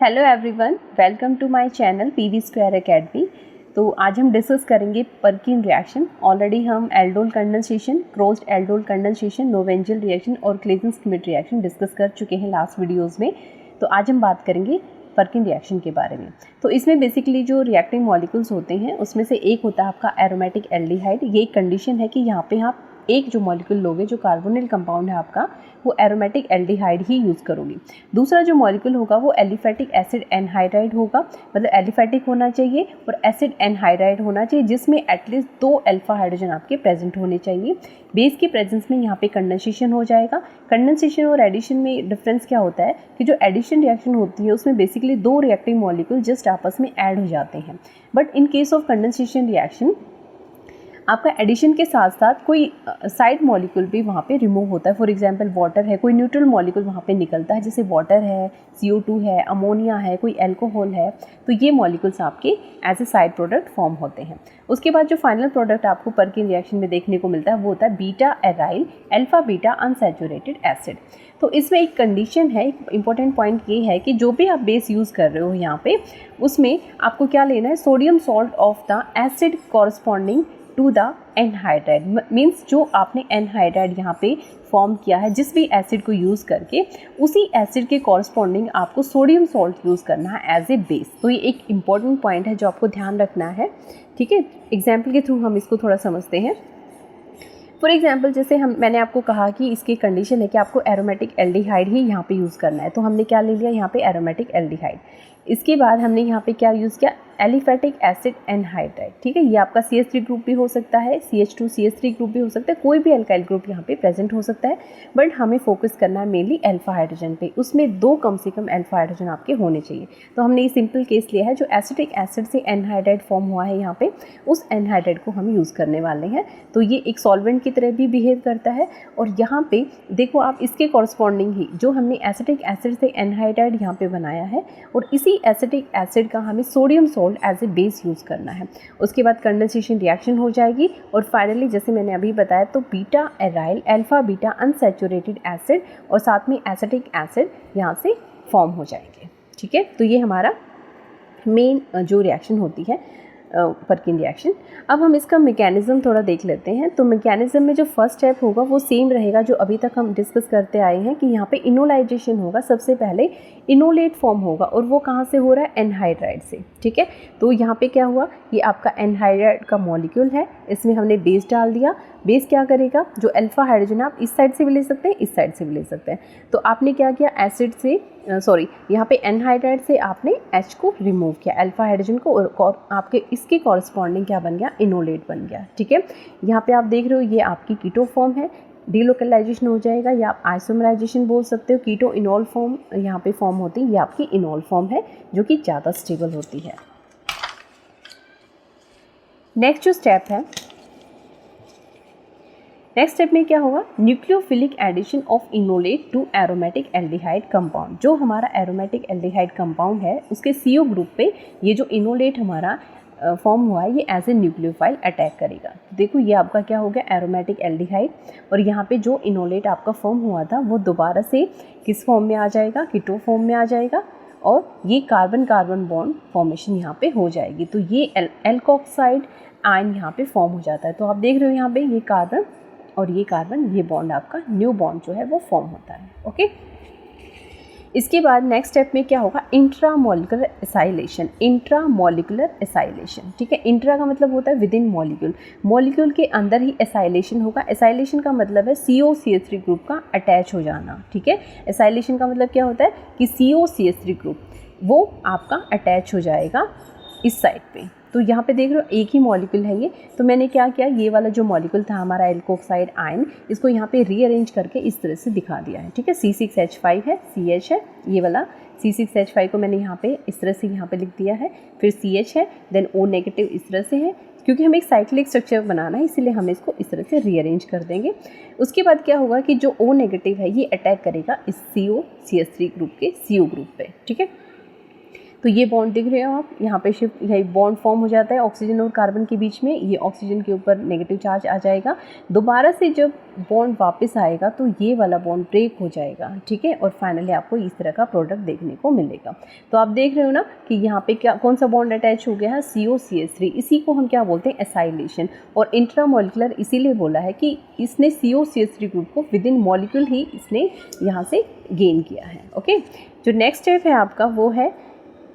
Hello everyone, welcome to my channel PV square academy. तो आज हम डिस्कस करेंगे पर्किन रिएक्शन। ऑलरेडी हम aldol condensation, crossed aldol condensation, Knoevenagel reaction और Claisen Schmidt reaction discuss कर चुके हैं लास्ट वीडियोस में। तो आज हम बात करेंगे पर्किन रिएक्शन के बारे में। तो इसमें बेसिकली जो रिएक्टिंग मॉलिक्यूल्स होते हैं उसमें से एक होता है आपका एरोमेटिक एल्डिहाइड। ये एक कंडीशन है कि यहाँ पे आप एक जो मॉलिक्यूल लोगे, जो कार्बोनिल कंपाउंड है आपका, वो एरोमेटिक एल्डिहाइड ही यूज़ करोगे। दूसरा जो मॉलिक्यूल होगा वो एलिफेटिक एसिड एनहाइड्राइड होगा, मतलब एलिफेटिक होना चाहिए और एसिड एनहाइड्राइड होना चाहिए, जिसमें एटलीस्ट 2 अल्फा हाइड्रोजन आपके प्रेजेंट होने चाहिए। बेस के प्रेजेंस में यहाँ पे कंडेंसेशन हो जाएगा। कंडेंसेशन और एडिशन में डिफरेंस क्या होता है कि जो एडिशन रिएक्शन होती है उसमें बेसिकली 2 रिएक्टिंग मॉलिक्यूल जस्ट आपस में ऐड हो जाते हैं। But in case of condensation reaction आपका एडिशन के साथ साथ कोई साइड मॉलिक्यूल भी वहाँ पे रिमूव होता है। फॉर एग्जांपल वाटर है, कोई न्यूट्रल मॉलिक्यूल वहाँ पे निकलता है, जैसे वाटर है, CO2 है, अमोनिया है, कोई अल्कोहल है, तो ये मॉलिक्यूल्स आपके as a side product form होते हैं। उसके बाद जो फाइनल प्रोडक्ट आपको पर्किन रिएक्शन में देखने को मिलता है वो होता है beta aryl alpha beta unsaturated acid. तो इसमें एक कंडीशन है, एक इंपॉर्टेंट पॉइंट ये है कि जो भी आप बेस यूज़ कर रहे हो यहाँ पे, उसमें आपको क्या लेना है, sodium salt of the acid corresponding to the anhydride. Means जो आपने एनहाइड्राइड यहाँ पे फॉर्म किया है जिस भी एसिड को यूज़ करके, उसी एसिड के कॉरस्पॉन्डिंग आपको सोडियम सॉल्ट यूज़ करना है एज ए बेस। तो ये एक इम्पॉर्टेंट पॉइंट है जो आपको ध्यान रखना है, ठीक है। एग्जाम्पल के थ्रू हम इसको थोड़ा समझते हैं। फॉर एग्जाम्पल जैसे मैंने आपको कहा कि इसकी कंडीशन है कि आपको एरोमेटिक एल्डिहाइड ही यहाँ पे यूज़ करना है, तो हमने क्या ले लिया यहाँ पे एरोमेटिक एल्डिहाइड। इसके बाद हमने यहाँ पे क्या यूज़ किया, एलिफेटिक एसिड एनहाइड्राइड, ठीक है। ये आपका CH3 ग्रुप भी हो सकता है, CH2CH3 ग्रुप भी हो सकता है, कोई भी अल्काइल ग्रुप यहाँ पे प्रेजेंट हो सकता है, बट हमें फोकस करना है मेनली अल्फा हाइड्रोजन पे। उसमें 2 कम से कम अल्फा हाइड्रोजन आपके होने चाहिए। तो हमने ये सिंपल केस लिया है, जो एसिटिक एसिड से एनहाइड्राइड फॉर्म हुआ है यहाँ पे, उस एनहाइड्राइड को हम यूज़ करने वाले हैं। तो ये एक सॉल्वेंट की तरह भी बिहेव करता है। और यहाँ पे देखो आप, इसके कॉरस्पॉन्डिंग ही जो हमने एसिटिक एसिड से एनहाइड्राइड यहाँ पे बनाया है, और इसी एसिटिक एसिड का हमें sodium salt as a base use करना है। उसके बाद कंडेंसेशन रिएक्शन हो जाएगी और फाइनली जैसे मैंने अभी बताया, तो beta aryl alpha beta unsaturated acid और साथ में एसिटिक एसिड यहाँ से फॉर्म हो जाएंगे, ठीक है। तो ये हमारा मेन जो रिएक्शन होती है पर्किन रिएक्शन। अब हम इसका मैकेनिज्म थोड़ा देख लेते हैं। तो मैकेनिज्म में जो फर्स्ट स्टेप होगा वो सेम रहेगा जो अभी तक हम डिस्कस करते आए हैं, कि यहाँ पे इनोलाइजेशन होगा। सबसे पहले इनोलेट फॉर्म होगा, और वो कहाँ से हो रहा है, एनहाइड्राइड से, ठीक है। तो यहाँ पे क्या हुआ, ये आपका एनहाइड्राइड का मॉलिक्यूल है, इसमें हमने बेस डाल दिया। बेस क्या करेगा, जो अल्फा हाइड्रोजन आप इस साइड से भी ले सकते हैं, इस साइड से भी ले सकते हैं। तो आपने क्या किया, एसिड से यहाँ पे एनहाइड्राइड से आपने H को रिमूव किया, अल्फा हाइड्रोजन को, और आपके इसके कॉरस्पॉन्डिंग क्या बन गया, इनोलेट बन गया, ठीक है। यहाँ पे आप देख रहे हो ये आपकी कीटो फॉर्म है, डीलोकलाइजेशन हो जाएगा, या आप आइसोमराइजेशन बोल सकते हो। कीटो इनोल फॉर्म यहाँ पे फॉर्म होती है, ये आपकी इनोल फॉर्म है जो कि ज़्यादा स्टेबल होती है। नेक्स्ट जो स्टेप है, नेक्स्ट स्टेप में क्या होगा, nucleophilic addition of enolate to aromatic aldehyde compound. जो हमारा एरोमेटिक एल्डिहाइड कंपाउंड है उसके CO ग्रुप पे ये जो इनोलेट हमारा फॉर्म हुआ है, ये एज ए न्यूक्लियोफाइल अटैक करेगा। देखो ये आपका क्या हो गया, एरोमेटिक एल्डिहाइड, और यहाँ पे जो इनोलेट आपका फॉर्म हुआ था वो दोबारा से किस फॉर्म में आ जाएगा, कीटो फॉर्म में आ जाएगा, और ये कार्बन कार्बन बॉन्ड फॉर्मेशन यहाँ पे हो जाएगी। तो ये एल्कोक्साइड आयन यहाँ पे फॉर्म हो जाता है। तो आप देख रहे हो यहाँ पे ये कार्बन और ये कार्बन, ये बॉन्ड आपका न्यू बॉन्ड जो है वो फॉर्म होता है, ओके। इसके बाद नेक्स्ट स्टेप में क्या होगा, इंट्रामोलिकुलर एसाइलेशन। इंट्रामोलिकुलर एसाइलेशन, ठीक है। इंट्रा का मतलब होता है विद इन मॉलिक्यूल, मॉलिक्यूल के अंदर ही एसाइलेशन होगा। एसाइलेशन का मतलब है COCH3 ग्रुप का अटैच हो जाना, ठीक है। एसाइलेशन का मतलब क्या होता है कि COCH3 ग्रुप वो आपका अटैच हो जाएगा इस साइड पे। तो यहाँ पे देख रहे हो एक ही मॉलिक्यूल है ये। तो मैंने क्या किया, ये वाला जो मॉलिक्यूल था हमारा एल्कोक्साइड आयन, इसको यहाँ पे रीअरेंज करके इस तरह से दिखा दिया है, ठीक है। C6H5 है, CH है, ये वाला C6H5 को मैंने यहाँ पे इस तरह से यहाँ पे लिख दिया है, फिर CH है, देन O नेगेटिव इस तरह से है, क्योंकि हमें एक साइक्लिक स्ट्रक्चर बनाना है इसीलिए हम इसको इस तरह से रीअरेंज कर देंगे। उसके बाद क्या होगा कि जो O नेगेटिव है ये अटैक करेगा इस COCH3 ग्रुप के CO ग्रुप पे, ठीक है। तो ये बॉन्ड दिख रहे हो आप, यहाँ पे शिफ्ट यही बॉन्ड फॉर्म हो जाता है ऑक्सीजन और कार्बन के बीच में। ये ऑक्सीजन के ऊपर नेगेटिव चार्ज आ जाएगा। दोबारा से जब बॉन्ड वापस आएगा तो ये वाला बॉन्ड ब्रेक हो जाएगा, ठीक है, और फाइनली आपको इस तरह का प्रोडक्ट देखने को मिलेगा। तो आप देख रहे हो ना कि यहाँ पे क्या कौन सा बॉन्ड अटैच हो गया है, COCH3। इसी को हम क्या बोलते हैं, एसाइलेशन। और इंट्रामोलिकुलर इसीलिए बोला है कि इसने COCH3 ग्रुप को विद इन मॉलिक्यूल ही इसने यहाँ से गेन किया है। ओके, जो नेक्स्ट स्टेप है आपका वो है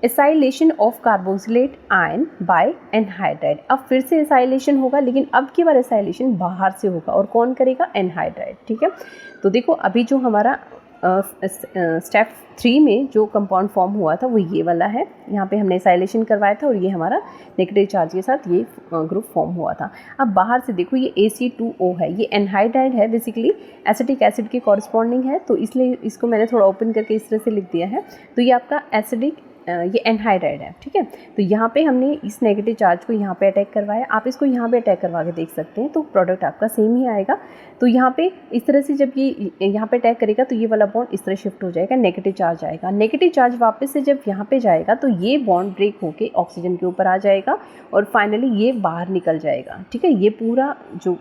acylation of carboxylate ion bye anhydride. अब फिर से एसाइलेशन होगा, लेकिन अब की बार एसाइलेशन बाहर से होगा, और कौन करेगा, एनहाइड्राइड, ठीक है। तो देखो अभी जो हमारा स्टेप 3 में जो कंपाउंड फॉर्म हुआ था वो ये वाला है। यहाँ पे हमने एसाइलेशन करवाया था और ये हमारा नेगेटिव चार्ज के साथ ये ग्रुप फॉर्म हुआ था। अब बाहर से देखो ये AC2O है, ये एनहाइड्राइड है, बेसिकली एसिटिक एसिड के कॉरस्पॉन्डिंग है, तो इसलिए इसको मैंने थोड़ा ओपन करके इस तरह से लिख दिया है। तो ये आपका एसिडिक ये एनहाइड्राइड है, ठीक है। तो यहाँ पे हमने इस नेगेटिव चार्ज को यहाँ पे अटैक करवाया, आप इसको यहाँ पे अटैक करवा के देख सकते हैं, तो प्रोडक्ट आपका सेम ही आएगा। तो यहाँ पे इस तरह से जब ये यहाँ पे अटैक करेगा तो ये वाला बॉन्ड इस तरह शिफ्ट हो जाएगा, नेगेटिव चार्ज आएगा। नेगेटिव चार्ज वापस से जब यहाँ पे जाएगा तो ये बॉन्ड ब्रेक होके ऑक्सीजन के ऊपर आ जाएगा और फाइनली ये बाहर निकल जाएगा, ठीक है। ये पूरा जो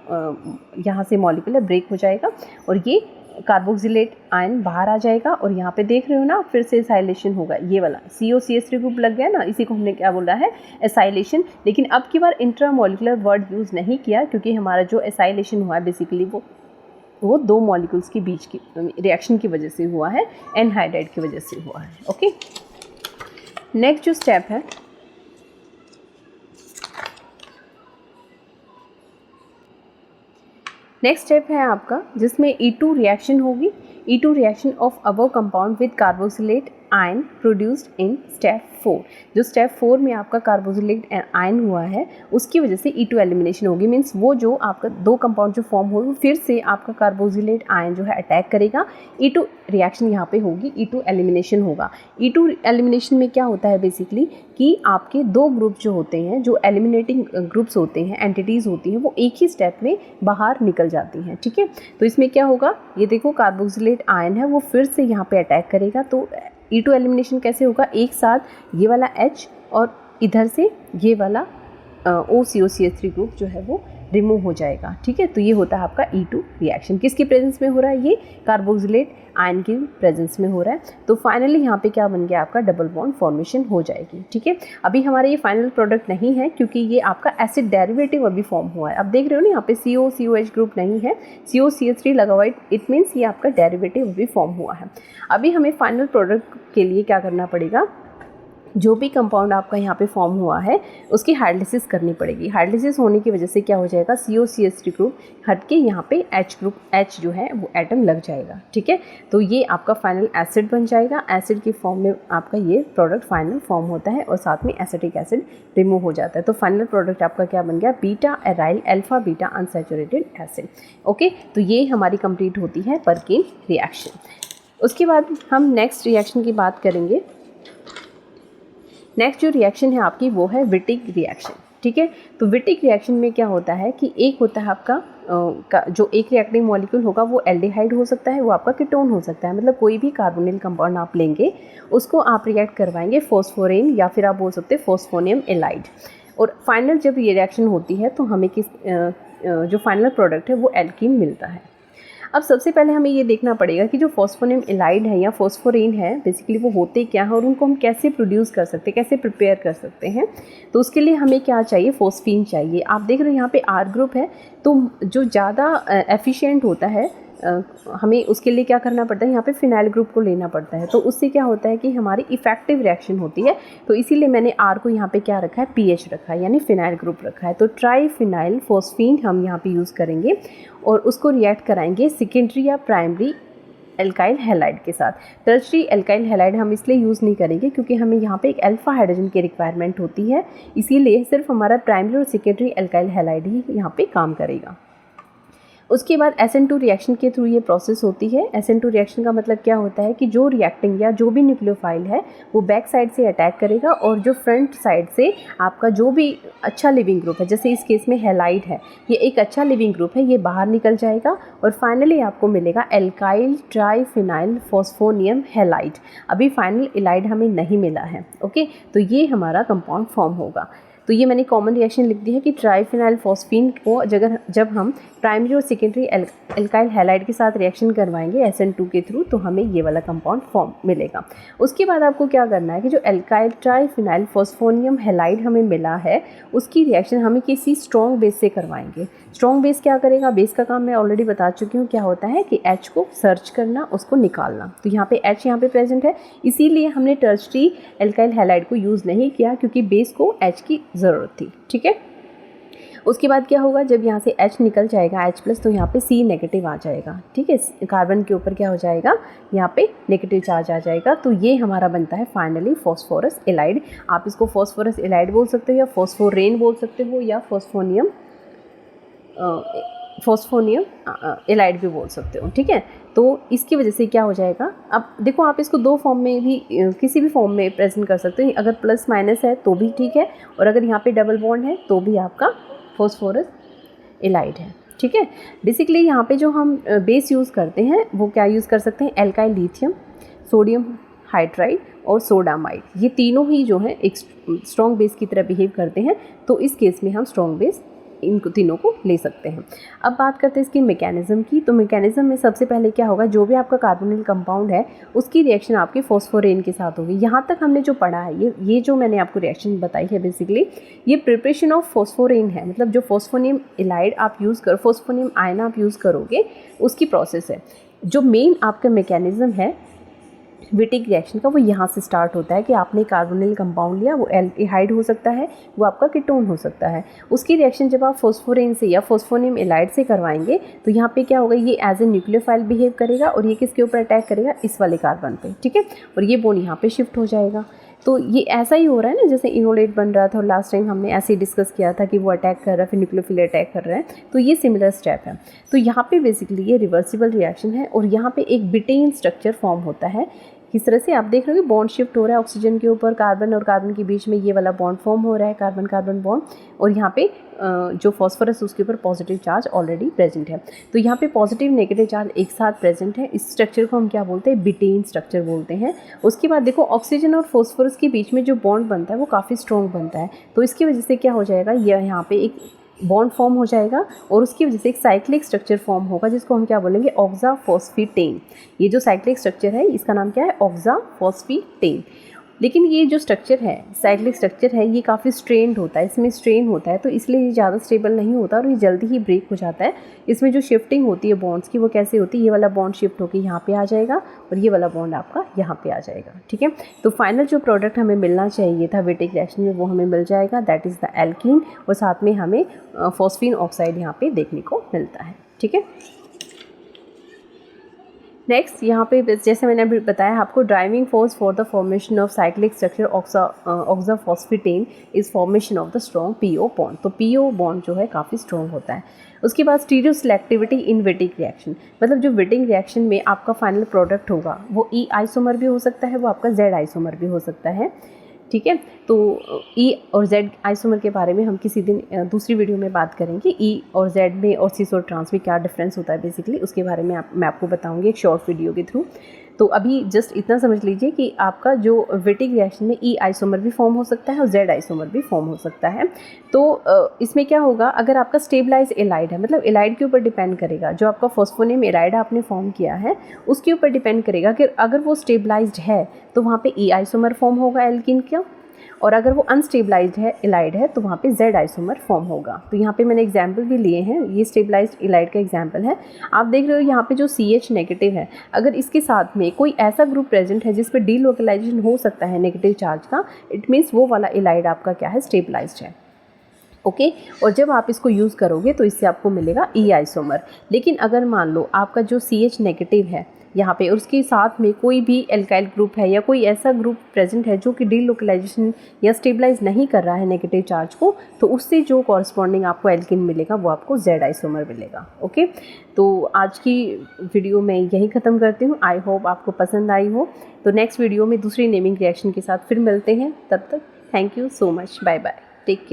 यहाँ से मॉलिक्यूल है ब्रेक हो जाएगा और ये कार्बोक्सिलेट आयन बाहर आ जाएगा। और यहाँ पे देख रहे हो ना, फिर से एसाइलेशन होगा, ये वाला COCH3 ग्रुप लग गया ना, इसी को हमने क्या बोला है, एसाइलेशन। लेकिन अब की बार इंट्रामोलिकुलर वर्ड यूज़ नहीं किया, क्योंकि हमारा जो एसाइलेशन हुआ है बेसिकली वो दो मॉलिक्यूल्स के बीच की रिएक्शन की वजह से हुआ है, एनहाइड्राइड की वजह से हुआ है। ओके, नेक्स्ट जो स्टेप है, नेक्स्ट स्टेप है आपका जिसमें E2 रिएक्शन होगी। E2 reaction of above compound with carboxylate ion produced in step 4। जो स्टेप 4 में आपका कार्बोक्सिलेट आयन हुआ है उसकी वजह से E2 एलिमिनेशन होगी। मीन्स वो जो आपका दो कंपाउंड जो फॉर्म होगी फिर से आपका कार्बोक्सिलेट आयन जो है अटैक करेगा, E2 रिएक्शन यहाँ पे होगी, E2 एलिमिनेशन होगा। E2 एलिमिनेशन में क्या होता है बेसिकली कि आपके दो ग्रुप जो होते हैं, जो एलिमिनेटिंग ग्रुप्स होते हैं, एंटिटीज़ होती हैं, वो एक ही स्टेप में बाहर निकल जाती हैं, ठीक है। तो इसमें क्या होगा, ये देखो कार्बोक्सिलेट आयन है वो फिर से यहाँ पे अटैक करेगा। तो E2 एलिमिनेशन कैसे होगा, एक साथ ये वाला H और इधर से ये वाला OCOCH3 ग्रुप जो है वो रिमूव हो जाएगा, ठीक है। तो ये होता है आपका E2 रिएक्शन। किसकी प्रेजेंस में हो रहा है, ये कार्बोक्सिलेट आयन की प्रेजेंस में हो रहा है। तो फाइनली यहाँ पे क्या बन गया, आपका डबल बॉन्ड फॉर्मेशन हो जाएगी, ठीक है। अभी हमारा ये फाइनल प्रोडक्ट नहीं है क्योंकि ये आपका एसिड डेरिवेटिव अभी फॉर्म हुआ है। अब देख रहे हो ना यहाँ पे COCOH ग्रुप नहीं है, COCH3 लगा हुआ है, इट मीन्स ये आपका डेरिवेटिव अभी फॉर्म हुआ है। अभी हमें फाइनल प्रोडक्ट के लिए क्या करना पड़ेगा, जो भी कंपाउंड आपका यहाँ पे फॉर्म हुआ है उसकी हाइड्रोलिसिस करनी पड़ेगी। हाइड्रोलिसिस होने की वजह से क्या हो जाएगा, COCH3 ग्रुप हट के यहाँ पे H ग्रुप H जो है वो एटम लग जाएगा, ठीक है। तो ये आपका फाइनल एसिड बन जाएगा। एसिड की फॉर्म में आपका ये प्रोडक्ट फाइनल फॉर्म होता है और साथ में एसिटिक एसिड रिमूव हो जाता है। तो फाइनल प्रोडक्ट आपका क्या बन गया, beta aryl alpha beta unsaturated acid. Okay, तो ये हमारी कंप्लीट होती है पर्किन रिएक्शन। उसके बाद हम नेक्स्ट रिएक्शन की बात करेंगे। नेक्स्ट जो रिएक्शन है आपकी वो है विटिक रिएक्शन, ठीक है। तो विटिक रिएक्शन में क्या होता है कि एक होता है आपका जो एक रिएक्टिंग मॉलिक्यूल होगा वो एल्डिहाइड हो सकता है, वो आपका कीटोन हो सकता है। मतलब कोई भी कार्बोनिल कंपाउंड आप लेंगे उसको आप रिएक्ट करवाएंगे फॉस्फोरेन या फिर आप बोल सकते हैं फॉस्फोनियम एलाइड। और फाइनल जब ये रिएक्शन होती है तो हमें जो फाइनल प्रोडक्ट है वो एल्कीन मिलता है। अब सबसे पहले हमें ये देखना पड़ेगा कि जो फॉस्फोनियम एलाइड है या फॉस्फोरेन है बेसिकली वो होते क्या है और उनको हम कैसे प्रोड्यूस कर सकते हैं, कैसे प्रिपेयर कर सकते हैं। तो उसके लिए हमें क्या चाहिए, फॉस्फीन चाहिए। आप देख रहे हो यहाँ पे R ग्रुप है, तो जो ज़्यादा एफिशिएंट होता है हमें उसके लिए क्या करना पड़ता है, यहाँ पे फिनाइल ग्रुप को लेना पड़ता है। तो उससे क्या होता है कि हमारी इफेक्टिव रिएक्शन होती है। तो इसीलिए मैंने R को यहाँ पे क्या रखा है, PH रखा है, यानी फिनाइल ग्रुप रखा है। तो ट्राई फिनाइल फॉस्फीन हम यहाँ पे यूज़ करेंगे और उसको रिएक्ट कराएंगे सेकेंडरी या प्राइमरी एल्काइल हैलाइड के साथ। टर्शरी एल्काइल हैलाइड हम इसलिए यूज़ नहीं करेंगे क्योंकि हमें यहाँ पे एक अल्फा हाइड्रोजन की रिक्वायरमेंट होती है, इसीलिए सिर्फ हमारा प्राइमरी और सेकेंडरी एल्काइल हैलाइड ही यहाँ पे काम करेगा। उसके बाद SN2 रिएक्शन के थ्रू ये प्रोसेस होती है। SN2 रिएक्शन का मतलब क्या होता है कि जो रिएक्टिंग या जो भी न्यूक्लियोफाइल है वो बैक साइड से अटैक करेगा और जो फ्रंट साइड से आपका जो भी अच्छा लिविंग ग्रुप है, जैसे इस केस में हैलाइड है, ये एक अच्छा लिविंग ग्रुप है, ये बाहर निकल जाएगा और फाइनली आपको मिलेगा एल्काइल ट्राइफिनाइल फॉस्फोनियम हैलाइड। अभी फाइनल इलाइड हमें नहीं मिला है। ओके, तो ये हमारा कंपाउंड फॉर्म होगा। तो ये मैंने कॉमन रिएक्शन लिख दी है कि ट्राइफिनाइल फॉस्फीन को जब हम प्राइमरी और सेकेंडरी एल्काइल हैलाइड के साथ रिएक्शन करवाएंगे SN2 के थ्रू, तो हमें ये वाला कंपाउंड फॉर्म मिलेगा। उसके बाद आपको क्या करना है कि जो एल्काइल ट्राइफिनाइल फॉस्फोनियम हैलाइड हमें मिला है उसकी रिएक्शन हमें किसी स्ट्रॉन्ग बेस से करवाएंगे। स्ट्रॉन्ग बेस क्या करेगा? बेस का काम मैं ऑलरेडी बता चुकी हूँ क्या होता है कि H को सर्च करना, उसको निकालना। तो यहाँ पे H यहाँ पे प्रेजेंट है, इसीलिए हमने टर्शरी एल्काइल हैलाइड को यूज़ नहीं किया क्योंकि बेस को H की ज़रूरत थी। ठीक है, उसके बाद क्या होगा, जब यहाँ से H निकल जाएगा H+, तो यहाँ पे C नेगेटिव आ जाएगा। ठीक है, कार्बन के ऊपर क्या हो जाएगा, यहाँ पे नेगेटिव चार्ज आ जाएगा। तो ये हमारा बनता है फाइनली फॉस्फोरस एलाइड। आप इसको फॉस्फोरस एलाइड बोल सकते हो या फॉस्फोरेन बोल सकते हो या फॉस्फोनियम एलाइड भी बोल सकते हो। ठीक है, तो इसकी वजह से क्या हो जाएगा, अब देखो आप इसको दो फॉर्म में भी किसी भी फॉर्म में प्रेजेंट कर सकते हो। अगर प्लस माइनस है तो भी ठीक है, और अगर यहाँ पे डबल बॉन्ड है तो भी आपका फॉस्फोरस एलाइड है। ठीक है, बेसिकली यहाँ पे जो हम बेस यूज़ करते हैं वो क्या यूज़ कर सकते हैं, एल्काइल लिथियम, सोडियम हाइड्राइड और सोडामाइड। ये तीनों ही जो है एक स्ट्रॉन्ग बेस की तरह बिहेव करते हैं, तो इस केस में हम स्ट्रॉन्ग बेस इनको तीनों को ले सकते हैं। अब बात करते हैं इसकी मैकेनिज्म की। तो मैकेनिज्म में सबसे पहले क्या होगा, जो भी आपका कार्बोनिल कंपाउंड है उसकी रिएक्शन आपके फॉस्फोरेन के साथ होगी। यहाँ तक हमने जो पढ़ा है, ये जो मैंने आपको रिएक्शन बताई है बेसिकली ये प्रिपरेशन ऑफ फॉस्फोरेन है। मतलब जो फॉस्फोनियम एलाइड आप यूज़ करो, फॉस्फोनियम आयन आप यूज़ करोगे, उसकी प्रोसेस है। जो मेन आपका मैकेनिज्म है विटिक रिएक्शन का, वो यहाँ से स्टार्ट होता है कि आपने कार्बोनिल कंपाउंड लिया, वो एल्डिहाइड हो सकता है, वो आपका कीटोन हो सकता है। उसकी रिएक्शन जब आप फॉस्फोरेन से या फॉस्फोनियम एलाइड से करवाएंगे तो यहाँ पे क्या होगा, ये एज ए न्यूक्लियोफाइल बिहेव करेगा और ये किसके ऊपर अटैक करेगा, इस वाले कार्बन पे। ठीक है, और ये बॉन्ड यहाँ पे शिफ्ट हो जाएगा। तो ये ऐसा ही हो रहा है ना, जैसे इनोलेट बन रहा था और लास्ट टाइम हमने ऐसे ही डिस्कस किया था कि वो अटैक कर रहा है, फिर न्यूक्लियोफिल अटैक कर रहा है। तो ये सिमिलर स्टेप है। तो यहाँ पे बेसिकली ये रिवर्सिबल रिएक्शन है और यहाँ पे एक बिटेन स्ट्रक्चर फॉर्म होता है। किस तरह से आप देख रहे हो, बॉन्ड शिफ्ट हो रहा है ऑक्सीजन के ऊपर, कार्बन और कार्बन के बीच में ये वाला बॉन्ड फॉर्म हो रहा है, कार्बन कार्बन बॉन्ड, और यहाँ पे जो फॉस्फोरस उसके ऊपर पॉजिटिव चार्ज ऑलरेडी प्रेजेंट है। तो यहाँ पे पॉजिटिव नेगेटिव चार्ज एक साथ प्रेजेंट है। इस स्ट्रक्चर को हम क्या बोलते हैं, बिटेन स्ट्रक्चर बोलते हैं। उसके बाद देखो ऑक्सीजन और फॉस्फोरस के बीच में जो बॉन्ड बनता है वो काफ़ी स्ट्रॉन्ग बनता है। तो इसकी वजह से क्या हो जाएगा, यह यहाँ पे एक बॉन्ड फॉर्म हो जाएगा और उसकी वजह से एक साइक्लिक स्ट्रक्चर फॉर्म होगा जिसको हम क्या बोलेंगे, ऑक्साफॉस्फेटेन। ये जो साइक्लिक स्ट्रक्चर है इसका नाम क्या है, ऑक्साफॉस्फेटेन। लेकिन ये जो स्ट्रक्चर है, साइक्लिक स्ट्रक्चर है, ये काफ़ी स्ट्रेन्ड होता है, इसमें स्ट्रेन होता है, तो इसलिए ये ज़्यादा स्टेबल नहीं होता और ये जल्दी ही ब्रेक हो जाता है। इसमें जो शिफ्टिंग होती है बॉन्ड्स की वो कैसे होती है, ये वाला बॉन्ड शिफ्ट होकर यहाँ पे आ जाएगा और ये वाला बॉन्ड आपका यहाँ पे आ जाएगा। ठीक है, तो फाइनल जो प्रोडक्ट हमें मिलना चाहिए था विटिक रिएक्शन में वो हमें मिल जाएगा, दैट इज़ द एल्कीन, और साथ में हमें फॉस्फीन ऑक्साइड यहाँ पे देखने को मिलता है। ठीक है, नेक्स्ट यहाँ पे जैसे मैंने अभी बताया आपको, driving force for the formation of cyclic structure oxaphosphetane is formation of the strong PO bond. तो PO बॉन्ड जो है काफ़ी स्ट्रॉन्ग होता है। उसके बाद stereoselectivity in Wittig reaction, मतलब जो विटिक रिएक्शन में आपका फाइनल प्रोडक्ट होगा वो E आइसोमर भी हो सकता है, वो आपका Z आइसोमर भी हो सकता है। ठीक है, तो E और Z आइसोमर के बारे में हम किसी दिन दूसरी वीडियो में बात करेंगे। E और Z में और सिस और ट्रांस में क्या डिफरेंस होता है बेसिकली, उसके बारे में मैं आपको बताऊंगी एक शॉर्ट वीडियो के थ्रू। तो अभी जस्ट इतना समझ लीजिए कि आपका जो विटिक रिएक्शन में E आइसोमर भी फॉर्म हो सकता है और Z आइसोमर भी फॉर्म हो सकता है। तो इसमें क्या होगा, अगर आपका स्टेबलाइज एलाइड है, मतलब एलाइड के ऊपर डिपेंड करेगा, जो आपका फॉस्फोनियम एलाइड आपने फॉर्म किया है उसके ऊपर डिपेंड करेगा कि अगर वो स्टेबलाइज्ड है तो वहाँ पे E आइसोमर फॉर्म होगा एल्कीन का, और अगर वो अनस्टेबलाइज्ड है एलाइड है तो वहाँ पे Z आइसोमर फॉर्म होगा। तो यहाँ पे मैंने एग्जाम्पल भी लिए हैं, ये स्टेबलाइज्ड एलाइड का एग्जाम्पल है। आप देख रहे हो यहाँ पे जो CH नेगेटिव है, अगर इसके साथ में कोई ऐसा ग्रुप प्रेजेंट है जिस पे डीलोकलाइजेशन हो सकता है नेगेटिव चार्ज का, इट मीन्स वो वाला एलाइड आपका क्या है, स्टेबलाइज्ड है। ओके और जब आप इसको यूज़ करोगे तो इससे आपको मिलेगा ई आइसोमर। लेकिन अगर मान लो आपका जो CH नेगेटिव है यहाँ पे और उसके साथ में कोई भी एल्काइल ग्रुप है या कोई ऐसा ग्रुप प्रेजेंट है जो कि डीलोकलाइजेशन या स्टेबलाइज नहीं कर रहा है नेगेटिव चार्ज को, तो उससे जो कॉरस्पॉन्डिंग आपको एल्किन मिलेगा वो आपको Z आइसोमर मिलेगा। ओके, तो आज की वीडियो मैं यहीं ख़त्म करती हूँ। आई होप आपको पसंद आई हो। तो नेक्स्ट वीडियो में दूसरी नेमिंग रिएक्शन के साथ फिर मिलते हैं। तब तक thank you so much, bye bye, take care.